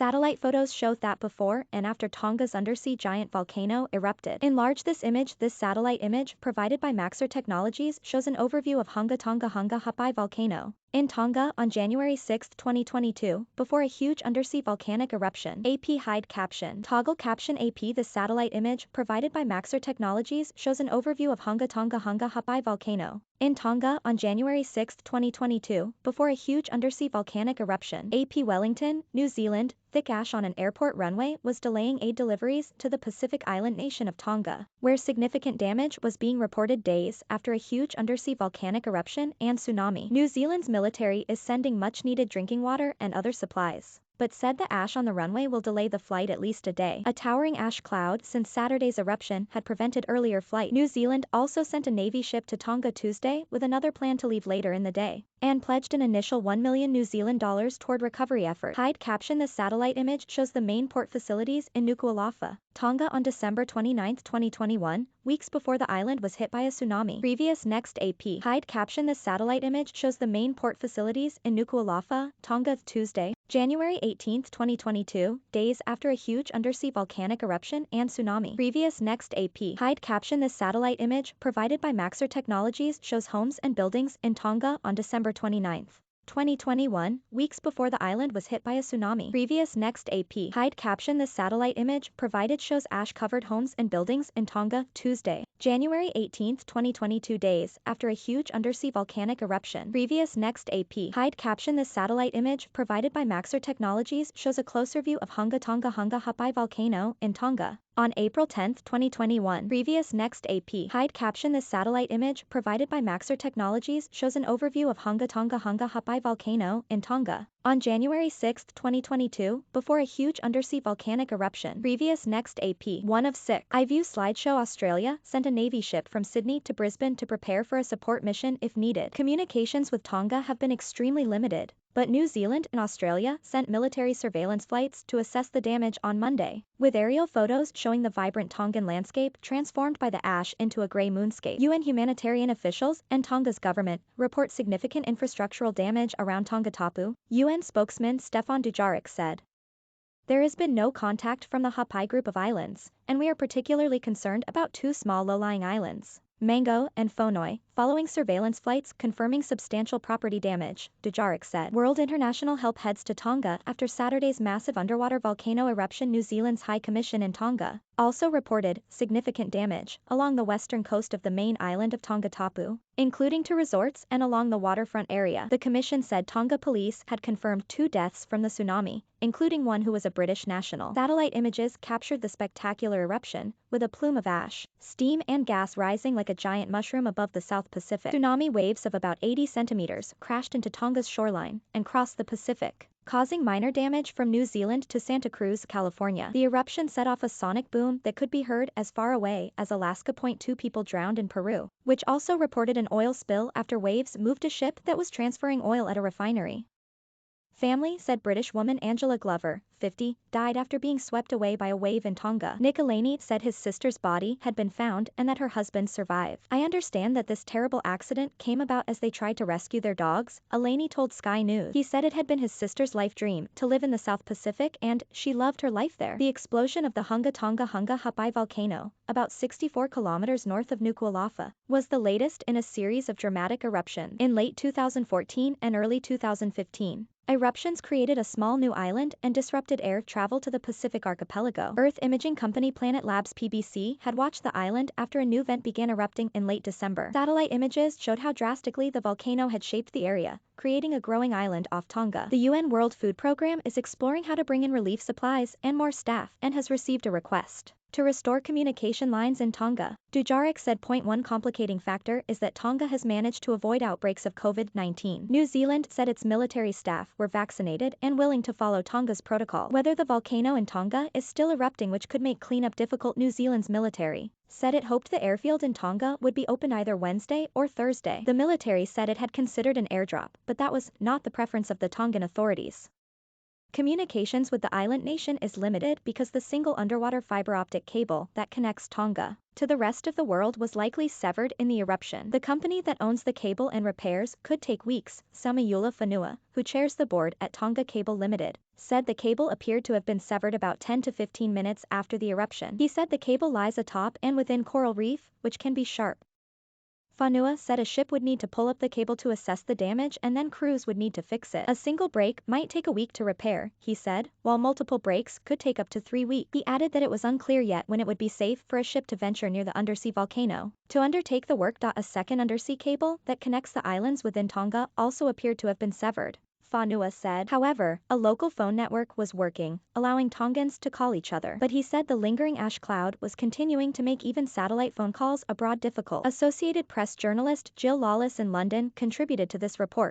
Satellite photos show that before and after Tonga's undersea giant volcano erupted. Enlarge this image. This satellite image, provided by Maxar Technologies, shows an overview of Hunga Tonga Hunga Ha'apai volcano in Tonga on January 6, 2022, before a huge undersea volcanic eruption. AP hide caption. Toggle caption AP. The satellite image, provided by Maxar Technologies, shows an overview of Hunga Tonga Hunga Ha'apai volcano in Tonga on January 6, 2022, before a huge undersea volcanic eruption. AP Wellington, New Zealand. Thick ash on an airport runway was delaying aid deliveries to the Pacific island nation of Tonga, where significant damage was being reported days after a huge undersea volcanic eruption and tsunami. New Zealand's military is sending much-needed drinking water and other supplies, but said the ash on the runway will delay the flight at least a day. A towering ash cloud since Saturday's eruption had prevented earlier flight. New Zealand also sent a Navy ship to Tonga Tuesday with another plan to leave later in the day, and pledged an initial $1 million New Zealand dollars toward recovery efforts. Hide caption. The satellite image shows the main port facilities in Nuku'alofa, Tonga on December 29, 2021, weeks before the island was hit by a tsunami. Previous next AP. Hide caption. The satellite image shows the main port facilities in Nuku'alofa, Tonga Tuesday, January 18, 2022, days after a huge undersea volcanic eruption and tsunami. Previous next AP. Hide caption. The satellite image, provided by Maxar Technologies, shows homes and buildings in Tonga on December 29, 2021, weeks before the island was hit by a tsunami. Previous next AP. Hide caption. The satellite image, provided, shows ash-covered homes and buildings in Tonga Tuesday, January 18, 2022, days after a huge undersea volcanic eruption. Previous next AP. Hide caption. The satellite image, provided by Maxar Technologies, shows a closer view of Hunga Tonga Hunga Ha'apai volcano in Tonga on April 10, 2021. Previous next AP. Hide caption. The satellite image, provided by Maxar Technologies, shows an overview of Hunga Tonga Hunga Ha'apai volcano in Tonga on January 6, 2022, before a huge undersea volcanic eruption. Previous next AP. 1 of 6. iView slideshow. Australia sent a Navy ship from Sydney to Brisbane to prepare for a support mission if needed. Communications with Tonga have been extremely limited, but New Zealand and Australia sent military surveillance flights to assess the damage on Monday, with aerial photos showing the vibrant Tongan landscape transformed by the ash into a grey moonscape. UN humanitarian officials and Tonga's government report significant infrastructural damage around Tongatapu, UN spokesman Stefan Dujarric said. There has been no contact from the Ha'apai group of islands, and we are particularly concerned about two small low-lying islands, Mango and Fonoi, following surveillance flights confirming substantial property damage, Dujarric said. World international help heads to Tonga after Saturday's massive underwater volcano eruption. New Zealand's High Commission in Tonga also reported significant damage along the western coast of the main island of Tongatapu, including to resorts and along the waterfront area. The commission said Tonga police had confirmed 2 deaths from the tsunami, including one who was a British national. Satellite images captured the spectacular eruption, with a plume of ash, steam and gas rising like a giant mushroom above the South Pacific. Tsunami waves of about 80 centimeters crashed into Tonga's shoreline and crossed the Pacific, causing minor damage from New Zealand to Santa Cruz, California. The eruption set off a sonic boom that could be heard as far away as Alaska. 2 people drowned in Peru, which also reported an oil spill after waves moved a ship that was transferring oil at a refinery. Family said British woman Angela Glover, 50, died after being swept away by a wave in Tonga. Nick Eleini said his sister's body had been found and that her husband survived. I understand that this terrible accident came about as they tried to rescue their dogs, Eleini told Sky News. He said it had been his sister's life dream to live in the South Pacific and she loved her life there. The explosion of the Hunga Tonga Hunga Ha'apai volcano, about 64 kilometers north of Nuku'alofa, was the latest in a series of dramatic eruptions. In late 2014 and early 2015, eruptions created a small new island and disrupted air travel to the Pacific archipelago. Earth imaging company Planet Labs PBC had watched the island after a new vent began erupting in late December. Satellite images showed how drastically the volcano had shaped the area, creating a growing island off Tonga. The UN World Food Programme is exploring how to bring in relief supplies and more staff and has received a request to restore communication lines in Tonga. Dujarric said. One complicating factor is that Tonga has managed to avoid outbreaks of COVID-19. New Zealand said its military staff were vaccinated and willing to follow Tonga's protocol. Whether the volcano in Tonga is still erupting, which could make cleanup difficult, New Zealand's military said it hoped the airfield in Tonga would be open either Wednesday or Thursday. The military said it had considered an airdrop, but that was not the preference of the Tongan authorities. Communications with the island nation is limited because the single underwater fiber optic cable that connects Tonga to the rest of the world was likely severed in the eruption. The company that owns the cable and repairs could take weeks. Samaula Fanua, who chairs the board at Tonga Cable Limited, said the cable appeared to have been severed about 10 to 15 minutes after the eruption. He said the cable lies atop and within coral reef, which can be sharp. Fanua said a ship would need to pull up the cable to assess the damage and then crews would need to fix it. A single break might take a week to repair, he said, while multiple breaks could take up to 3 weeks. He added that it was unclear yet when it would be safe for a ship to venture near the undersea volcano to undertake the work. A second undersea cable that connects the islands within Tonga also appeared to have been severed, Fanua said. However, a local phone network was working, allowing Tongans to call each other. But he said the lingering ash cloud was continuing to make even satellite phone calls abroad difficult. Associated Press journalist Jill Lawless in London contributed to this report.